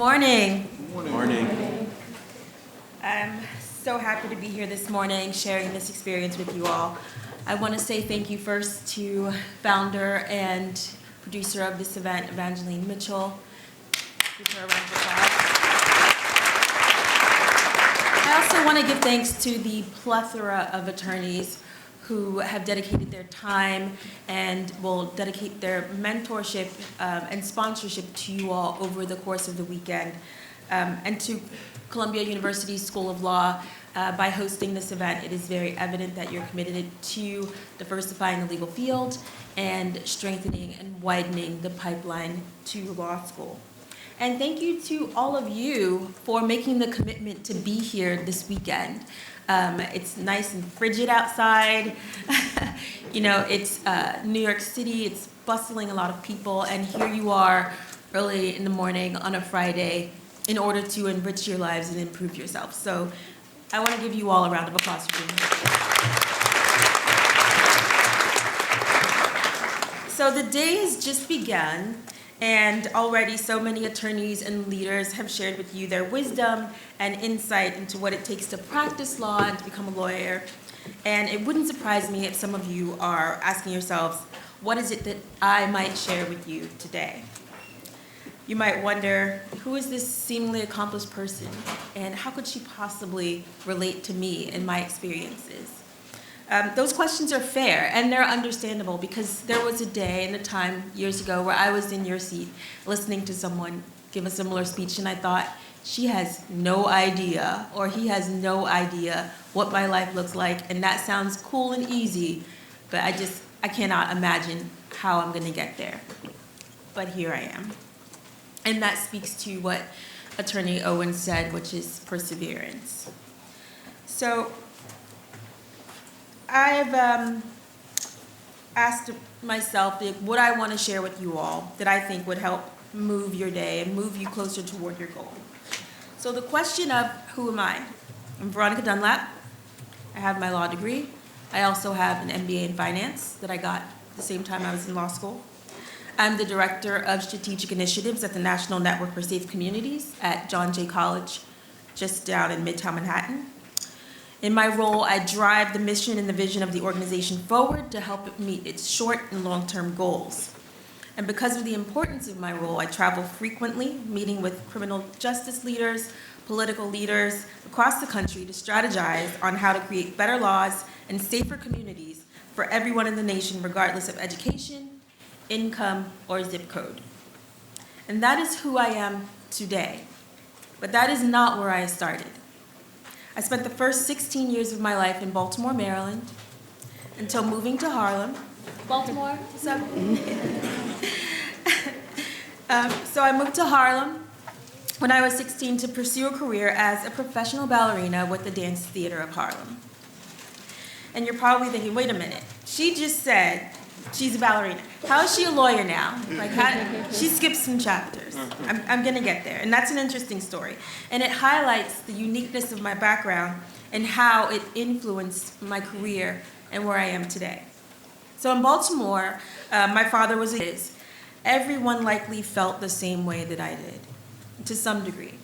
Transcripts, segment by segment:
morning. Good morning. I'm so happy to be here this morning sharing this experience with you all. I want to say thank you first to founder and producer of this event, Evangeline Mitchell. Give her a round of applause. I also want to give thanks to the plethora of attorneys who have dedicated their time and will dedicate their mentorship and sponsorship to you all over the course of the weekend. And to Columbia University School of Law, by hosting this event, it is very evident that you're committed to diversifying the legal field and strengthening and widening the pipeline to law school. And thank you to all of you for making the commitment to be here this weekend. It's nice and frigid outside. It's New York City, it's bustling a lot of people, and here you are early in the morning on a Friday in order to enrich your lives and improve yourself. So I want to give you all a round of applause for being here. So the day has just begun, and already so many attorneys and leaders have shared with you their wisdom and insight into what it takes to practice law and to become a lawyer. And it wouldn't surprise me if some of you are asking yourselves, what is it that I might share with you today? You might wonder, who is this seemingly accomplished person, and how could she possibly relate to me and my experiences? Those questions are fair, and they're understandable, because there was a day and a time years ago where I was in your seat listening to someone give a similar speech, and I thought, she has no idea, or he has no idea what my life looks like, and that sounds cool and easy, but I cannot imagine how I'm gonna get there. But here I am. And that speaks to what Attorney Owen said, which is perseverance. So I've asked myself what I want to share with you all that I think would help move your day and move you closer toward your goal. So the question of who am I? I'm Veronica Dunlap. I have my law degree. I also have an MBA in finance that I got the same time I was in law school. I'm the Director of Strategic Initiatives at the National Network for Safe Communities at John Jay College, just down in Midtown Manhattan. In my role, I drive the mission and the vision of the organization forward to help it meet its short and long-term goals. And because of the importance of my role, I travel frequently, meeting with criminal justice leaders, political leaders across the country to strategize on how to create better laws and safer communities for everyone in the nation, regardless of education, income, or zip code. And that is who I am today. But that is not where I started. I spent the first 16 years of my life in Baltimore, Maryland, until moving to Harlem. Baltimore, what's up? So I moved to Harlem when I was 16 to pursue a career as a professional ballerina with the Dance Theater of Harlem. And you're probably thinking, wait a minute, she just said she's a ballerina. How is she a lawyer now? She skipped some chapters. I'm gonna get there, and that's an interesting story. And it highlights the uniqueness of my background and how it influenced my career and where I am today. So in Baltimore, my father was his. Everyone likely felt the same way that I did, to some degree.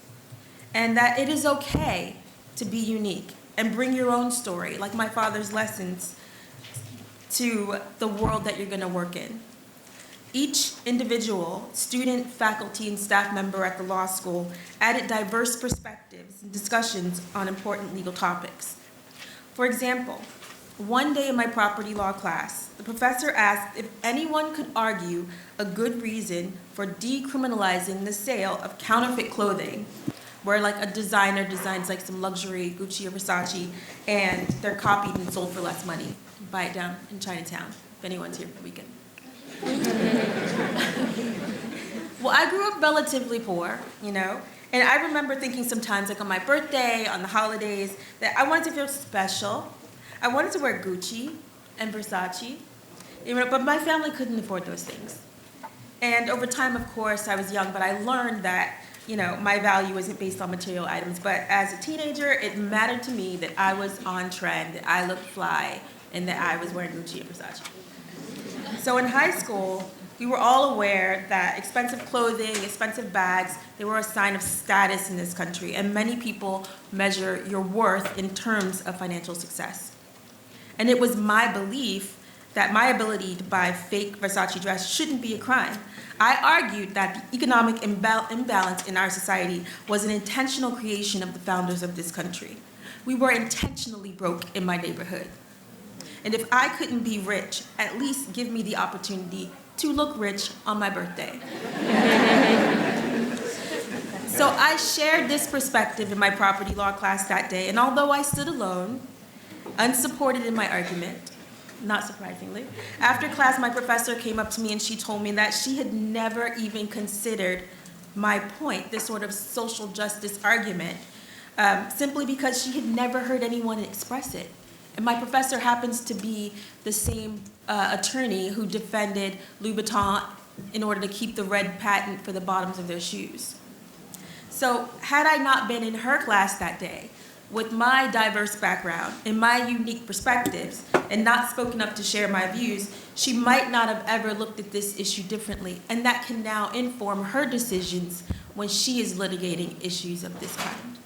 And that it is okay to be unique and bring your own story, like my father's lessons, to the world that you're gonna work in. Each individual, student, faculty, and staff member at the law school added diverse perspectives and discussions on important legal topics. For example, one day in my property law class, the professor asked if anyone could argue a good reason for decriminalizing the sale of counterfeit clothing, where like a designer designs like some luxury Gucci or Versace, and they're copied and sold for less money. Buy it down in Chinatown, if anyone's here for the weekend. Well, I grew up relatively poor, and I remember thinking sometimes, like on my birthday, on the holidays, that I wanted to feel special. I wanted to wear Gucci and Versace, but my family couldn't afford those things. And over time, of course, I was young, but I learned that, my value isn't based on material items. But as a teenager, it mattered to me that I was on trend, that I looked fly, and that I was wearing Gucci and Versace. So in high school, We were all aware that expensive clothing, expensive bags, they were a sign of status in this country, and many people measure your worth in terms of financial success. And it was my belief that my ability to buy fake Versace dress shouldn't be a crime. I argued that the economic imbalance in our society was an intentional creation of the founders of this country. We were intentionally broke in my neighborhood. And if I couldn't be rich, at least give me the opportunity to look rich on my birthday. So I shared this perspective in my property law class that day, and although I stood alone, unsupported in my argument, not surprisingly, after class my professor came up to me and she told me that she had never even considered my point, this sort of social justice argument, simply because she had never heard anyone express it. And my professor happens to be the same attorney who defended Louboutin in order to keep the red patent for the bottoms of their shoes. So had I not been in her class that day, with my diverse background and my unique perspectives, and not spoken up to share my views, she might not have ever looked at this issue differently, and that can now inform her decisions when she is litigating issues of this kind.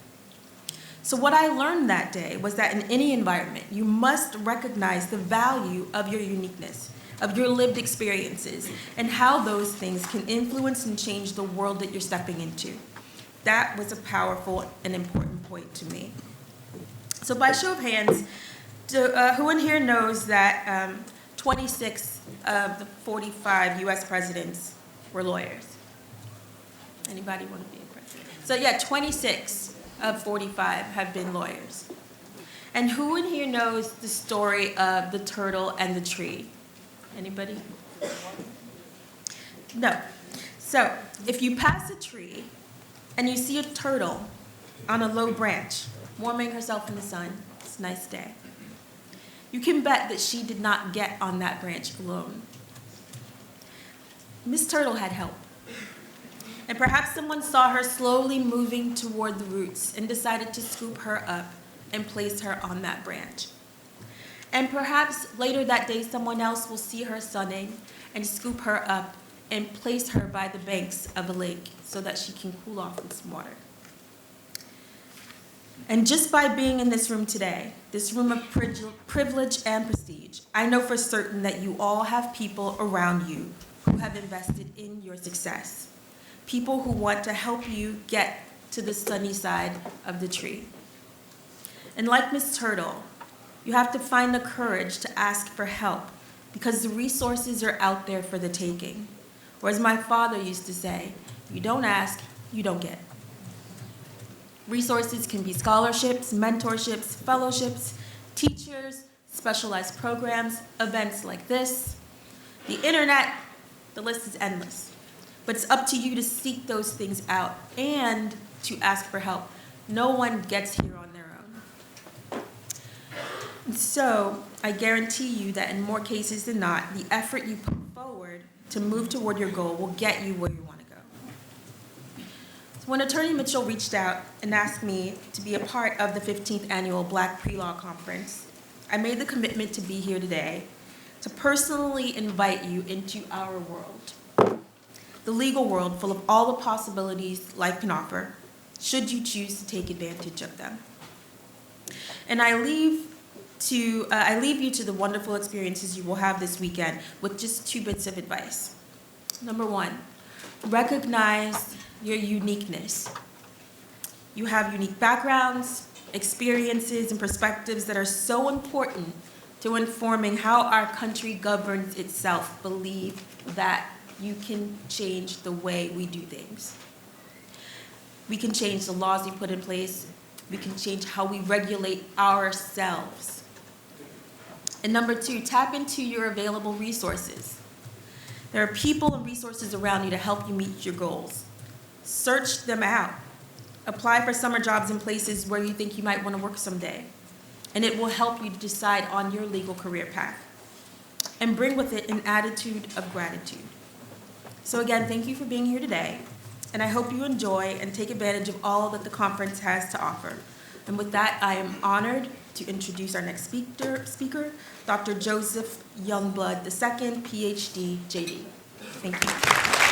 So what I learned that day was that in any environment, you must recognize the value of your uniqueness, of your lived experiences, and how those things can influence and change the world that you're stepping into. That was a powerful and important point to me. So by show of hands, who in here knows that 26 of the 45 US presidents were lawyers? Anybody want to be a president? So yeah, 26 of 45 have been lawyers. And who in here knows the story of the turtle and the tree? Anybody? No. So if you pass a tree and you see a turtle on a low branch, warming herself in the sun, it's a nice day, you can bet that she did not get on that branch alone. Miss Turtle had help. And perhaps someone saw her slowly moving toward the roots and decided to scoop her up and place her on that branch. And perhaps later that day, someone else will see her sunning and scoop her up and place her by the banks of a lake so that she can cool off with some water. And just by being in this room today, this room of privilege and prestige, I know for certain that you all have people around you who have invested in your success. People who want to help you get to the sunny side of the tree. And like Miss Turtle, you have to find the courage to ask for help because the resources are out there for the taking. Or as my father used to say, you don't ask, you don't get. Resources can be scholarships, mentorships, fellowships, teachers, specialized programs, events like this, the internet, the list is endless. But it's up to you to seek those things out and to ask for help. No one gets here on their own. And so I guarantee you that in more cases than not, the effort you put forward to move toward your goal will get you where you want to go. So when Attorney Mitchell reached out and asked me to be a part of the 15th annual Blackprelaw conference, I made the commitment to be here today to personally invite you into our world. The legal world full of all the possibilities life can offer, should you choose to take advantage of them. And I leave you to the wonderful experiences you will have this weekend with just 2 bits of advice. Number 1, recognize your uniqueness. You have unique backgrounds, experiences, and perspectives that are so important to informing how our country governs itself. Believe that you can change the way we do things. We can change the laws we put in place. We can change how we regulate ourselves. And number 2, tap into your available resources. There are people and resources around you to help you meet your goals. Search them out. Apply for summer jobs in places where you think you might want to work someday. And it will help you to decide on your legal career path. And bring with it an attitude of gratitude. So again, thank you for being here today, and I hope you enjoy and take advantage of all that the conference has to offer. And with that, I am honored to introduce our next speaker, Dr. Joseph Youngblood II, PhD, JD. Thank you.